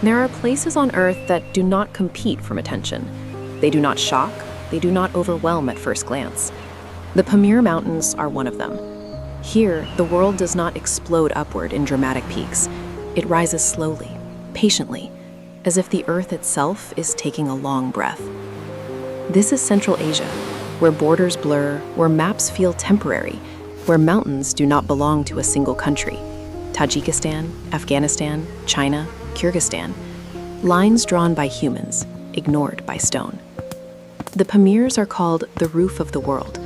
There are places on Earth that do not compete for attention. They do not shock, they do not overwhelm at first glance. The Pamir Mountains are one of them. Here, the world does not explode upward in dramatic peaks. It rises slowly, patiently, as if the Earth itself is taking a long breath. This is Central Asia, where borders blur, where maps feel temporary, where mountains do not belong to a single country. Tajikistan, Afghanistan, China, Kyrgyzstan, lines drawn by humans, ignored by stone. The Pamirs are called the roof of the world,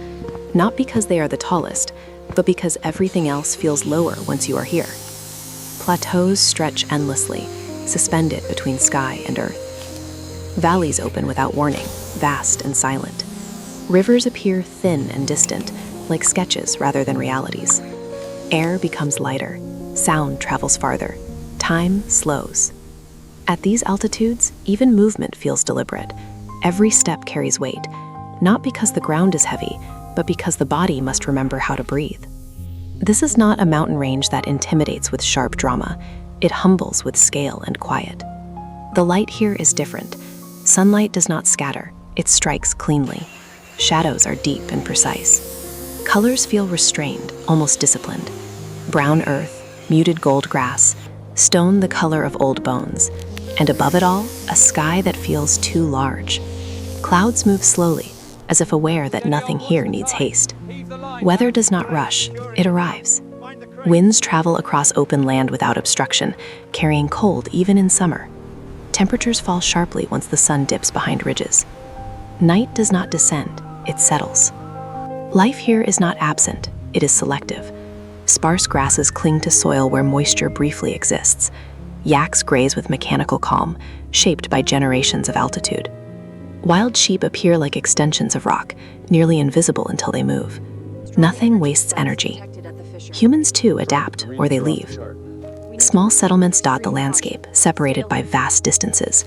not because they are the tallest, but because everything else feels lower once you are here. Plateaus stretch endlessly, suspended between sky and earth. Valleys open without warning, vast and silent. Rivers appear thin and distant, like sketches rather than realities. Air becomes lighter, sound travels farther, time slows. At these altitudes, even movement feels deliberate. Every step carries weight, not because the ground is heavy, but because the body must remember how to breathe. This is not a mountain range that intimidates with sharp drama. It humbles with scale and quiet. The light here is different. Sunlight does not scatter, it strikes cleanly. Shadows are deep and precise. Colors feel restrained, almost disciplined. Brown earth, muted gold grass, stone the color of old bones, and above it all, a sky that feels too large. Clouds move slowly, as if aware that nothing here needs haste. Weather does not rush, it arrives. Winds travel across open land without obstruction, carrying cold even in summer. Temperatures fall sharply once the sun dips behind ridges. Night does not descend, it settles. Life here is not absent, it is selective. Sparse grasses cling to soil where moisture briefly exists. Yaks graze with mechanical calm, shaped by generations of altitude. Wild sheep appear like extensions of rock, nearly invisible until they move. Nothing wastes energy. Humans too adapt, or they leave. Small settlements dot the landscape, separated by vast distances.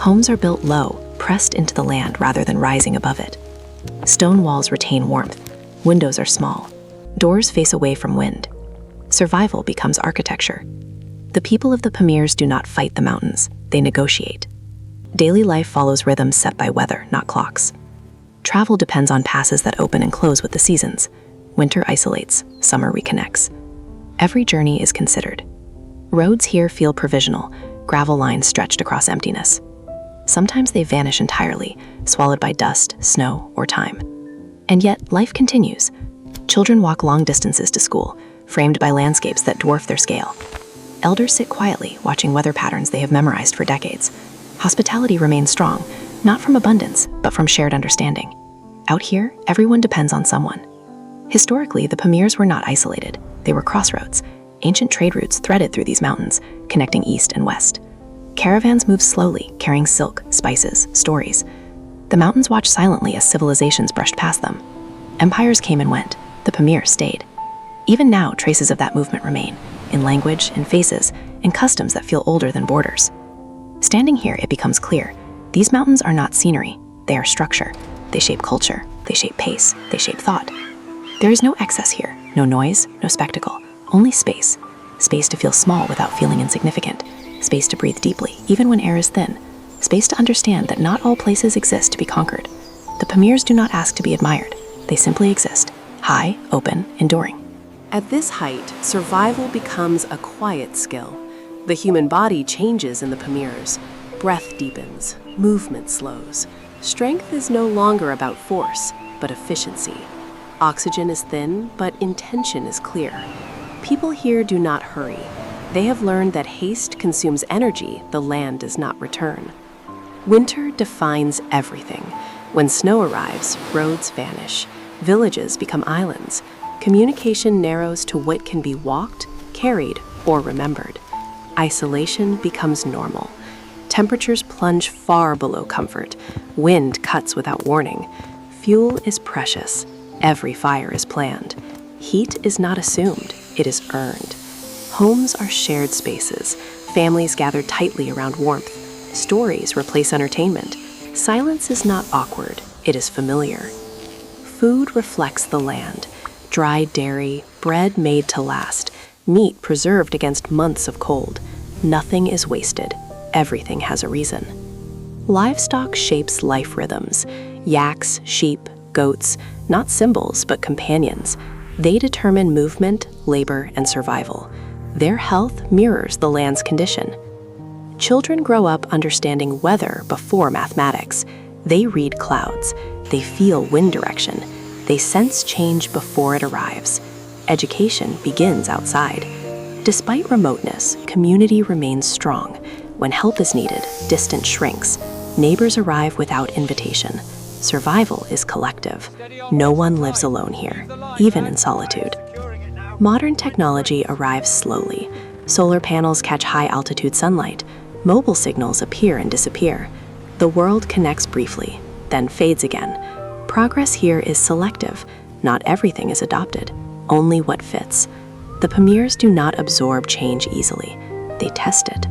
Homes are built low, pressed into the land rather than rising above it. Stone walls retain warmth. Windows are small. Doors face away from wind. Survival becomes architecture. The people of the Pamirs do not fight the mountains, they negotiate. Daily life follows rhythms set by weather, not clocks. Travel depends on passes that open and close with the seasons. Winter isolates, summer reconnects. Every journey is considered. Roads here feel provisional, gravel lines stretched across emptiness. Sometimes they vanish entirely, swallowed by dust, snow, or time. And yet, life continues. Children walk long distances to school, framed by landscapes that dwarf their scale. Elders sit quietly, watching weather patterns they have memorized for decades. Hospitality remains strong, not from abundance, but from shared understanding. Out here, everyone depends on someone. Historically, the Pamirs were not isolated. They were crossroads, ancient trade routes threaded through these mountains, connecting east and west. Caravans moved slowly, carrying silk, spices, stories. The mountains watched silently as civilizations brushed past them. Empires came and went. The Pamir stayed. Even now, traces of that movement remain, in language, in faces, in customs that feel older than borders. Standing here, it becomes clear. These mountains are not scenery. They are structure. They shape culture. They shape pace. They shape thought. There is no excess here. No noise, no spectacle. Only space. Space to feel small without feeling insignificant. Space to breathe deeply, even when air is thin. Space to understand that not all places exist to be conquered. The Pamirs do not ask to be admired. They simply exist. High, open, enduring. At this height, survival becomes a quiet skill. The human body changes in the Pamirs. Breath deepens, movement slows. Strength is no longer about force, but efficiency. Oxygen is thin, but intention is clear. People here do not hurry. They have learned that haste consumes energy the land does not return. Winter defines everything. When snow arrives, roads vanish. Villages become islands. Communication narrows to what can be walked, carried, or remembered. Isolation becomes normal. Temperatures plunge far below comfort. Wind cuts without warning. Fuel is precious. Every fire is planned. Heat is not assumed, it is earned. Homes are shared spaces. Families gather tightly around warmth. Stories replace entertainment. Silence is not awkward, it is familiar. Food reflects the land. Dry dairy, bread made to last, meat preserved against months of cold. Nothing is wasted. everything has a reason. Livestock shapes life rhythms. Yaks, sheep, goats, not symbols but companions. They determine movement, labor, and survival. Their health mirrors the land's condition. Children grow up understanding weather before mathematics. They read clouds. They feel wind direction. They sense change before it arrives. Education begins outside. Despite remoteness, community remains strong. When help is needed, distance shrinks. Neighbors arrive without invitation. Survival is collective. No one lives alone here, even in solitude. Modern technology arrives slowly. Solar panels catch high-altitude sunlight. Mobile signals appear and disappear. The world connects briefly, then fades again. Progress here is selective. Not everything is adopted, only what fits. The Pamirs do not absorb change easily. They test it.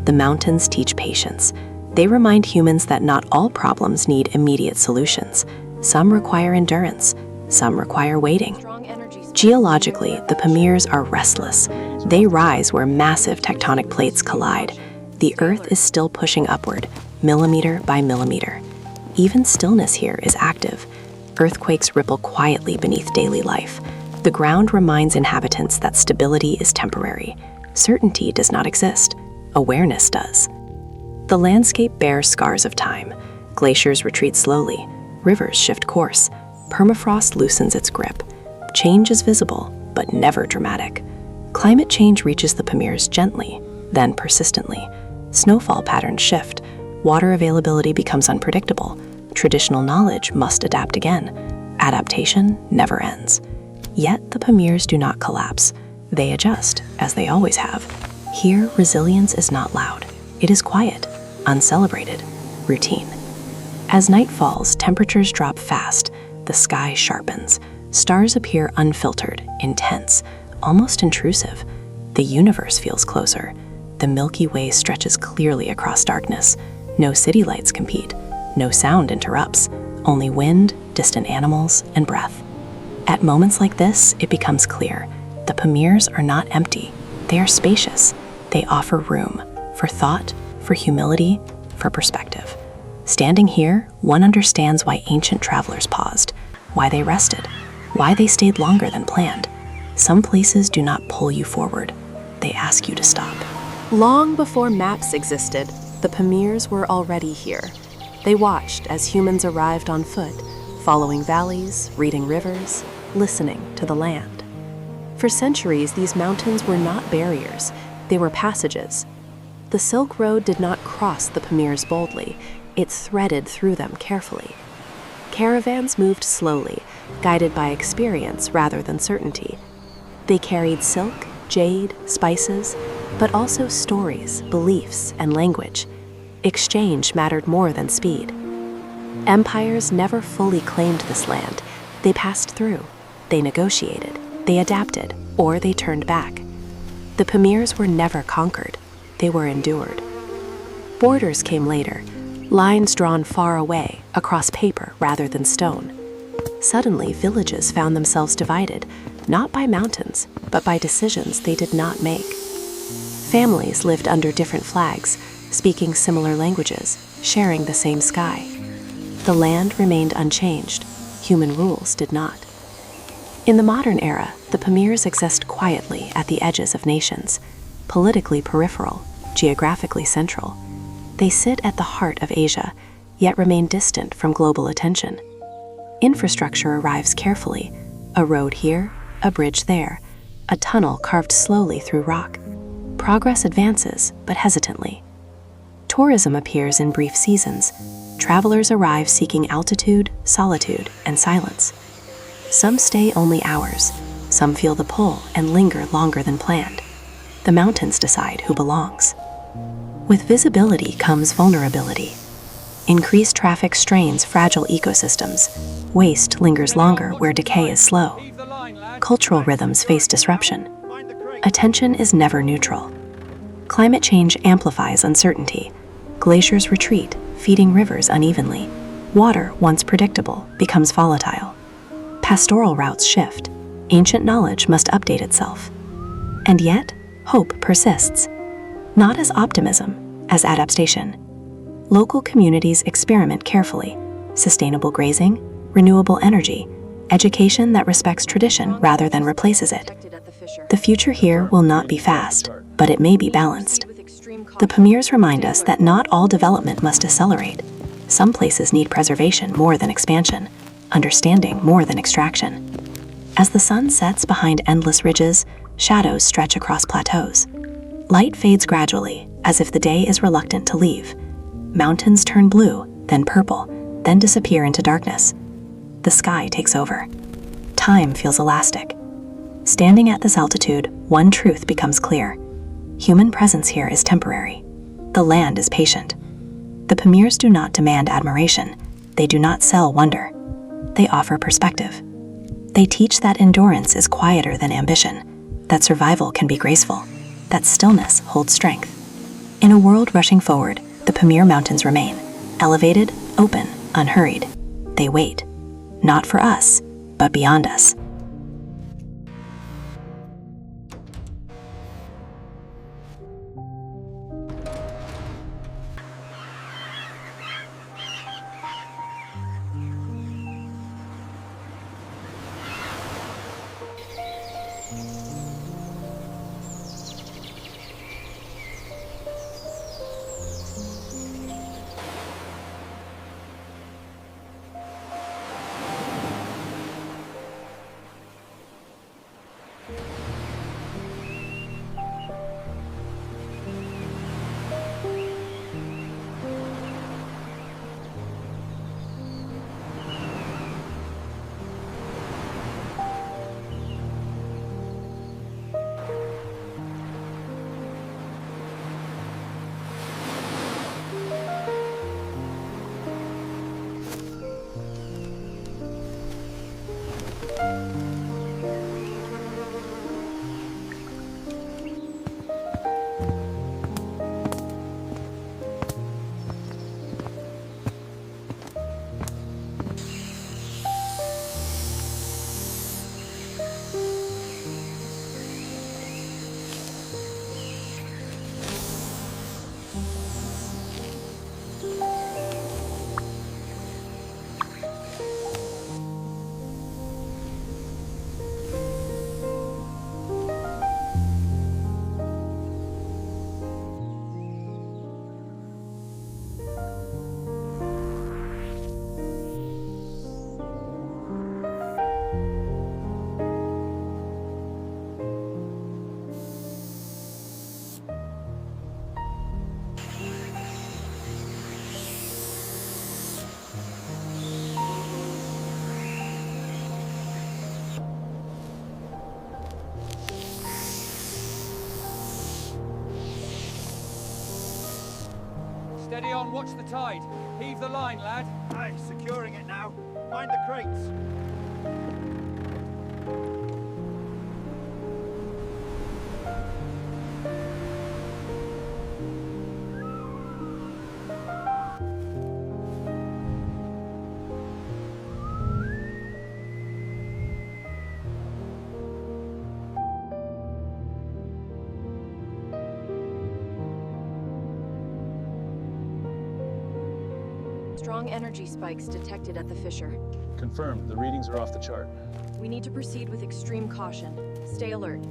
The mountains teach patience. They remind humans that not all problems need immediate solutions. Some require endurance. Some require waiting. Geologically, the Pamirs are restless. They rise where massive tectonic plates collide. The Earth is still pushing upward, millimeter by millimeter. Even stillness here is active. Earthquakes ripple quietly beneath daily life. The ground reminds inhabitants that stability is temporary. Certainty does not exist. Awareness does. The landscape bears scars of time. Glaciers retreat slowly. Rivers shift course. Permafrost loosens its grip. Change is visible, but never dramatic. Climate change reaches the Pamirs gently, then persistently. Snowfall patterns shift. Water availability becomes unpredictable. Traditional knowledge must adapt again. Adaptation never ends. Yet the Pamirs do not collapse. They adjust, as they always have. Here, resilience is not loud. It is quiet, uncelebrated, routine. As night falls, temperatures drop fast. The sky sharpens. Stars appear unfiltered, intense, almost intrusive. The universe feels closer. The Milky Way stretches clearly across darkness. No city lights compete. No sound interrupts. Only wind, distant animals, and breath. At moments like this, it becomes clear. The Pamirs are not empty. They are spacious. They offer room for thought, for humility, for perspective. Standing here, one understands why ancient travelers paused, why they rested, why they stayed longer than planned. Some places do not pull you forward. They ask you to stop. Long before maps existed, the Pamirs were already here. They watched as humans arrived on foot, following valleys, reading rivers, listening to the land. For centuries, these mountains were not barriers. They were passages. The Silk Road did not cross the Pamirs boldly. It threaded through them carefully. Caravans moved slowly, guided by experience rather than certainty. They carried silk, jade, spices, but also stories, beliefs, and language. Exchange mattered more than speed. Empires never fully claimed this land. They passed through. They negotiated. They adapted, or they turned back. The Pamirs were never conquered. They were endured. Borders came later, lines drawn far away, across paper rather than stone. Suddenly, villages found themselves divided, not by mountains, but by decisions they did not make. Families lived under different flags, speaking similar languages, sharing the same sky. The land remained unchanged. Human rules did not. In the modern era, the Pamirs exist quietly at the edges of nations, politically peripheral, geographically central. They sit at the heart of Asia, yet remain distant from global attention. Infrastructure arrives carefully, a road here, a bridge there, a tunnel carved slowly through rock. Progress advances, but hesitantly. Tourism appears in brief seasons. Travelers arrive seeking altitude, solitude, and silence. Some stay only hours. Some feel the pull and linger longer than planned. The mountains decide who belongs. With visibility comes vulnerability. Increased traffic strains fragile ecosystems. Waste lingers longer where decay is slow. Cultural rhythms face disruption. Attention is never neutral. Climate change amplifies uncertainty. Glaciers retreat, feeding rivers unevenly. Water, once predictable, becomes volatile. Pastoral routes shift. Ancient knowledge must update itself. And yet, hope persists. Not as optimism, as adaptation. Local communities experiment carefully: sustainable grazing, renewable energy, education that respects tradition rather than replaces it. The future here will not be fast, but it may be balanced. The Pamirs remind us that not all development must accelerate. Some places need preservation more than expansion, understanding more than extraction. As the sun sets behind endless ridges, shadows stretch across plateaus. Light fades gradually, as if the day is reluctant to leave. Mountains turn blue, then purple, then disappear into darkness. The sky takes over. Time feels elastic. Standing at this altitude, one truth becomes clear. Human presence here is temporary. The land is patient. The Pamirs do not demand admiration. They do not sell wonder. They offer perspective. They teach that endurance is quieter than ambition, that survival can be graceful, that stillness holds strength. In a world rushing forward, the Pamir Mountains remain, elevated, open, unhurried. They wait, not for us, but beyond us. Steady on, watch the tide. Heave the line, lad. Aye, securing it now. Mind the crates. Strong energy spikes detected at the fissure. Confirmed. The readings are off the chart. We need to proceed with extreme caution. Stay alert.